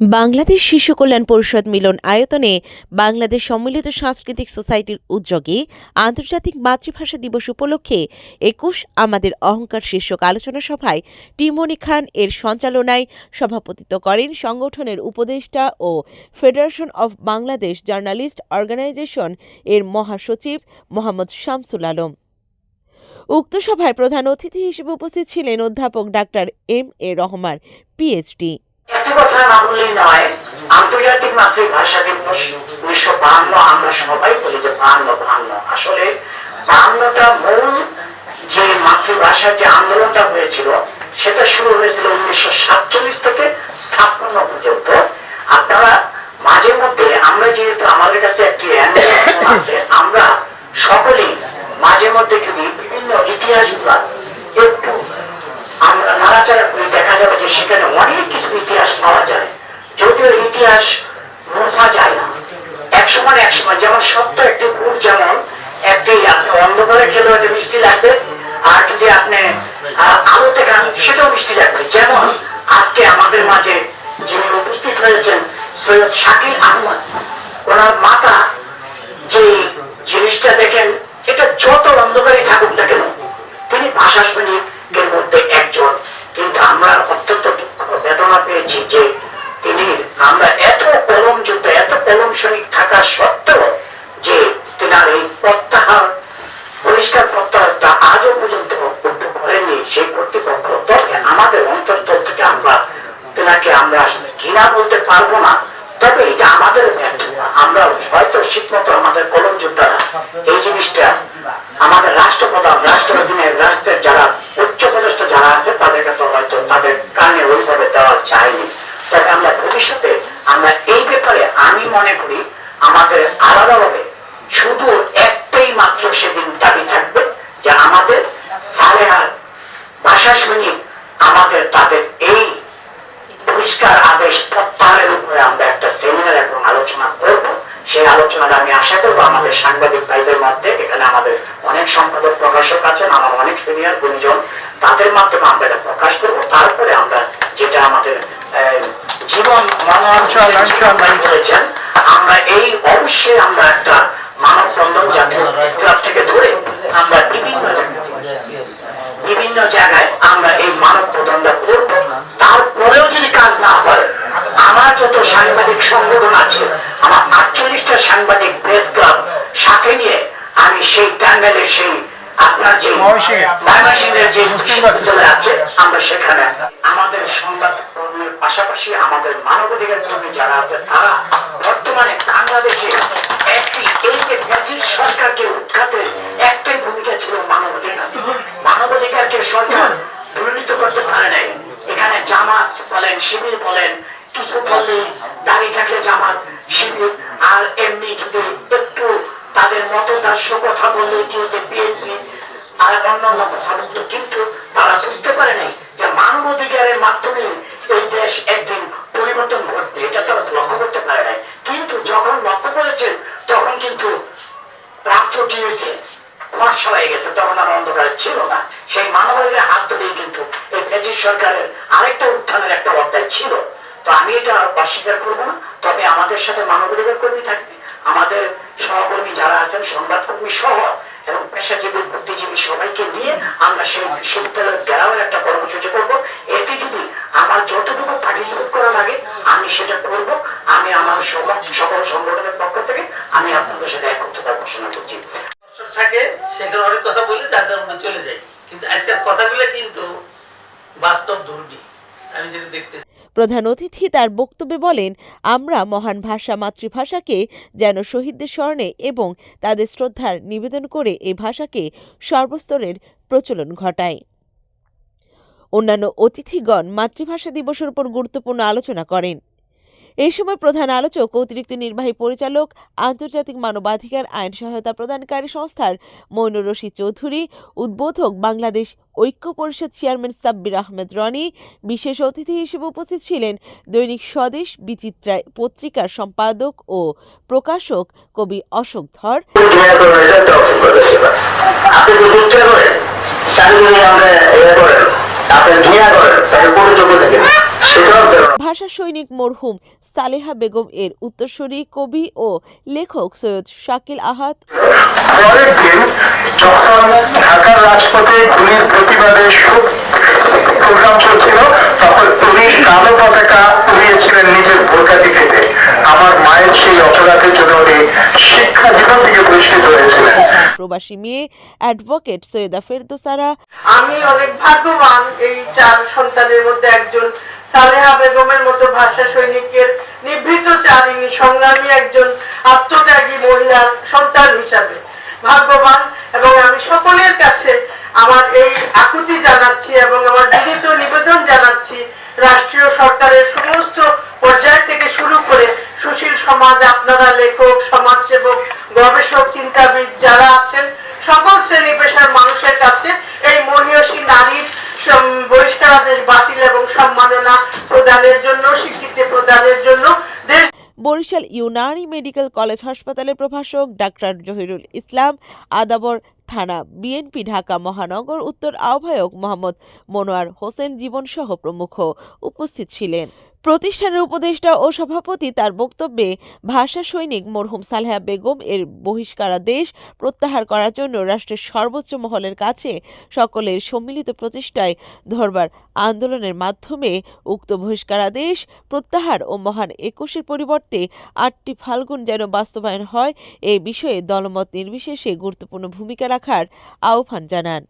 বাংলাদেশ শিশু কল্যাণ পরিষদ মিলন আয়তনে বাংলাদেশ সম্মিলিত সাংস্কৃতিক সোসাইটির উদ্যোগে আন্তর্জাতিক মাতৃভাষা দিবস উপলক্ষে ২১ আমাদের অহংকার শীর্ষক আলোচনা সভায় টিমনি খান এর সঞ্চালনায় সভাপতিত্ব করেন সংগঠনের উপদেষ্টা ও federation of Bangladesh journalist organisation এর মহাসচিব মোহাম্মদ শামসুল আলম। উক্ত সভায় প্রধান অতিথি হিসেবে উপস্থিত ছিলেন অধ্যাপক ডাক্তার এম.এ. রহমান, পিএইচডি। একটি কথা না বললেই নয়, আন্তর্জাতিক মাতৃভাষা দিবস ১৯৫২ আমরা সবাই বলি যে ৫২ আসলে ৫২টা মূল যে মাতৃভাষার যে আন্দোলনটা হয়েছিল সেটা শুরু হয়েছিল ১৯৪৭ থেকে ৫৬ পর্যন্ত। আপনারা মাঝে মধ্যে আমরা যেহেতু আমাদের কাছে একটি আছে, আমরা সকলেই মাঝে মধ্যে যদি বিভিন্ন ইতিহাসগুলো একটু আমরা নাড়াচাড়া করে দেখা যাবে যে সেখানে অনেক কিছু ইতিহাস পাওয়া যায়, যদিও ইতিহাস মোছা যায় না। এক সময় যেমন সত্য একটি গুড়, যেমন একটি আপনি অন্ধকারে খেলেও একটা মিষ্টি লাগবে, আর যদি আপনি আলোতে খান সেটাও মিষ্টি লাগবে। যেমন আজকে আমাদের মাঝে যিনি উপস্থিত হয়েছেন সৈয়দ শাকিল আহমদ, ওনার মাতা যে জিনিসটা দেখেন, এটা যত অন্ধকারে থাকুক না কেন তিনি ভাষা সৈনিকের মধ্যে একজন। কিন্তু আমরা অত্যন্ত দুঃখ বেদনা পেয়েছি যে তিনি, আমরা এত কলম যুদ্ধ এত কলম সৈনিক থাকা সত্ত্বেও যে তিনার এই প্রত্যাহার পরিষ্কার প্রত্যাহারটা আজও পর্যন্ত উদ্যোগ করেননি সেই কর্তৃপক্ষ। তবে আমাদের অন্তঃস্থল থেকে আমরা তেনাকে আমরা ঘৃণা বলতে পারবো না, তবে এটা আমাদের ব্যর্থতা। আমরা হয়তো ঠিকমতো আমাদের কলম যোদ্ধারা এই জিনিসটা আমাদের রাষ্ট্রপ্রধান রাষ্ট্রের রাষ্ট্রের যারা উচ্চপদস্থ যারা আছে তাদেরকে তো হয়তো তাদের কানে ওইভাবে দেওয়া যায়নি। তবে আমরা ভবিষ্যতে আমরা এই ব্যাপারে আমি মনে করি আমাদের আলাদাভাবে শুধু একটাই মাত্র সেদিন দাবি থাকবে যে আমাদের সালেহার ভাষা সৈনিক আমাদের তাদের এই পরিষ্কার আদেশ প্রত্যাহারের উপরে আমরা একটা সেমিনার এবং আলোচনা করব। সেই আলোচনাটা আমি আশা করবো আমাদের সাংবাদিক ভাইদের মধ্যে, এখানে আমাদের অনেক সম্পাদক প্রকাশক আছেন, আমার অনেক সিনিয়র গুণীজন, তাদের মাধ্যমে আমরা এটা প্রকাশ করবো। তারপরে আমরা যেটা আমাদের জীবন করেছেন, আমরা এই অবশ্যই আমরা একটা মানববন্ধন জাতীয় ক্লাব থেকে ধরে আমরা বিভিন্ন জায়গায় আমরা এই মানববন্ধনটা করবো। তারপরেও যদি কাজ না হয়, আমার যত সাংবাদিক সংগঠন আছে, আমার ৪৮টা সাংবাদিক প্রেস ক্লাব সাথে নিয়ে আমি সেই টাঙ্গাইলের সেই আপনার যে ময়মনসিংহের যে বিশ্ববিদ্যালয় আছে, আমরা সেখানে আমাদের সংবাদ কর্মের পাশাপাশি আমাদের মানবাধিকার কর্মী যারা আছে তারা বর্তমানে বাংলাদেশে একটি এই যে ফ্যাসিস্ট সরকারকে উৎখাতে একটাই ভূমিকা ছিল মানবাধিকার। মানবাধিকারকে সরকার দুর্নীতি করতে পারে নাই। এখানে জামাত বলেন, শিবির বলেন, কিছু বললে দাঁড়িয়ে থাকলে জামাত শিবির, আর এমনি যদি একটু তাদের মতদার্শ কথা বললে কি হচ্ছে বিএনপি আর অন্যান্য কথা বলতো, কিন্তু তারা বুঝতে পারে নাই যে মানবাধিকারের মাধ্যমে এই দেশ একদিন পরিবর্তন ঘটবে, এটা তারা লক্ষ্য করতে পারে নাই। কিন্তু যখন লক্ষ্য করেছেন তখন কিন্তু রাত্রটি হয়েছে, ফর্সা হয়ে গেছে, তখন আর অন্ধকার ছিল না। সেই মানবাধিকারের হাত ধরেই কিন্তু এই ফ্যাসিস্ট সরকারের আরেকটা উত্থানের একটা অধ্যায় ছিল। তো আমি এটা অস্বীকার করবো না, তবে আমাদের সাথে মানবাধিকার কর্মী থাকবে, আমাদের সহকর্মী যারা আছেন সংবাদকর্মী সহ এবং পেশাজীবী বুদ্ধিজীবী সবাইকে নিয়ে আমরা সেই বিশ্ববিদ্যালয়ের ঘেরাওয়ের একটা কর্মসূচি করবো। এটি যদি আমার যতটুকু পার্টিসিপেট করা লাগে আমি সেটা করব। আমি আমার সকল সংগঠনের পক্ষ থেকে আমি আপনাদের সাথে একত্রতা ঘোষণা করছি। থাকে সেখানে অনেক কথা বলে যাদের মধ্যে চলে যায়, কিন্তু আজকের কথাগুলো কিন্তু বাস্তব দুর্নীতি আমি যেটা দেখতেছি। প্রধান অতিথি তার বক্তব্যে বলেন, আমরা মহান ভাষা মাতৃভাষাকে যেন শহীদদের স্মরণে এবং তাদের শ্রদ্ধার নিবেদন করে এই ভাষাকে সর্বস্তরের প্রচলন ঘটায়। অন্যান্য অতিথিগণ মাতৃভাষা দিবসের উপর গুরুত্বপূর্ণ আলোচনা করেন। এই সময় প্রধান আলোচক অতিরিক্ত নির্বাহী পরিচালক আন্তর্জাতিক মানবাধিকার আইন সহায়তা প্রদানকারী সংস্থার মইনুর রশিদ চৌধুরী, উদ্বোধক বাংলাদেশ ঐক্য পরিষদ চেয়ারম্যান সাব্বির আহমেদ রনি, বিশেষ অতিথি হিসেবে উপস্থিত ছিলেন দৈনিক স্বদেশ বিচিত্রা পত্রিকার সম্পাদক ও প্রকাশক কবি অশোক ধর। আপনি সেটাও যেন ভাষা সৈনিক মরহুম সালেহা বেগম এর উত্তরসূরি কবি ও লেখক সৈয়দ শাকিল আহাদ পরের দিন যখন ঢাকার রাজপথে গুলির প্রতিবাদে শোক প্রোগ্রাম চলছিল, তখন উনি কালো পতাকা উড়িয়েছিলেন নিজের বোরকাটি কেটে। আমার মায়ের সেই অপরাধের জন্য উনি শিক্ষা জীবন থেকে বহিষ্কৃত হয়েছিলেন। প্রবাসী মেয়ে অ্যাডভোকেট সৈয়দা ফেরদৌসারা আমি অনেক ভাগ্যবান এই 4 সন্তানের মধ্যে একজন সালেহা বেগমের মতো ভাষা সৈনিকের নিভৃতচারিণী সংগ্রামী একজন আত্মত্যাগী মহিলার সন্তান হিসাবে ভাগ্যবান। এবং আমি সকলের কাছে আমার এই আকুতি জানাচ্ছি এবং আমার বিনীত নিবেদন জানাচ্ছি রাষ্ট্রীয় সরকারের সমস্ত পর্যায় থেকে শুরু করে সুশীল সমাজ, আপনারা লেখক, সমাজসেবক, গবেষক, চিন্তাবিদ যারা আছেন, সকল শ্রেণী পেশার মানুষের কাছে এই মহিয়সী নারীর বহিষ্কারাদেশ বাতিল এবং সম্মাননা প্রদানের জন্য, স্বীকৃতি প্রদানের জন্য বরিশাল ইউনানি মেডিকেল কলেজ হাসপাতালের প্রভাষক ডাক্তার জহিরুল ইসলাম, আদাবর থানা বিএনপি ঢাকা মহানগর উত্তর আহ্বায়ক মোহাম্মদ মনোয়ার হোসেন জীবনসহ প্রমুখ উপস্থিত ছিলেন। প্রতিষ্ঠানের উপদেষ্টা ও সভাপতি তার বক্তব্যে ভাষা সৈনিক মরহুম সালেহা বেগম এর বহিষ্কারাদেশ প্রত্যাহার করার জন্য রাষ্ট্রের সর্বোচ্চ মহলের কাছে সকলের সম্মিলিত প্রচেষ্টায় ধরবার আন্দোলনের মাধ্যমে উক্ত বহিষ্কারাদেশ প্রত্যাহার ও মহান ২১-এর পরিবর্তে ৮টি ফাল্গুন যেন বাস্তবায়ন হয়, এ বিষয়ে দলমত নির্বিশেষে গুরুত্বপূর্ণ ভূমিকা রাখার আহ্বান জানান।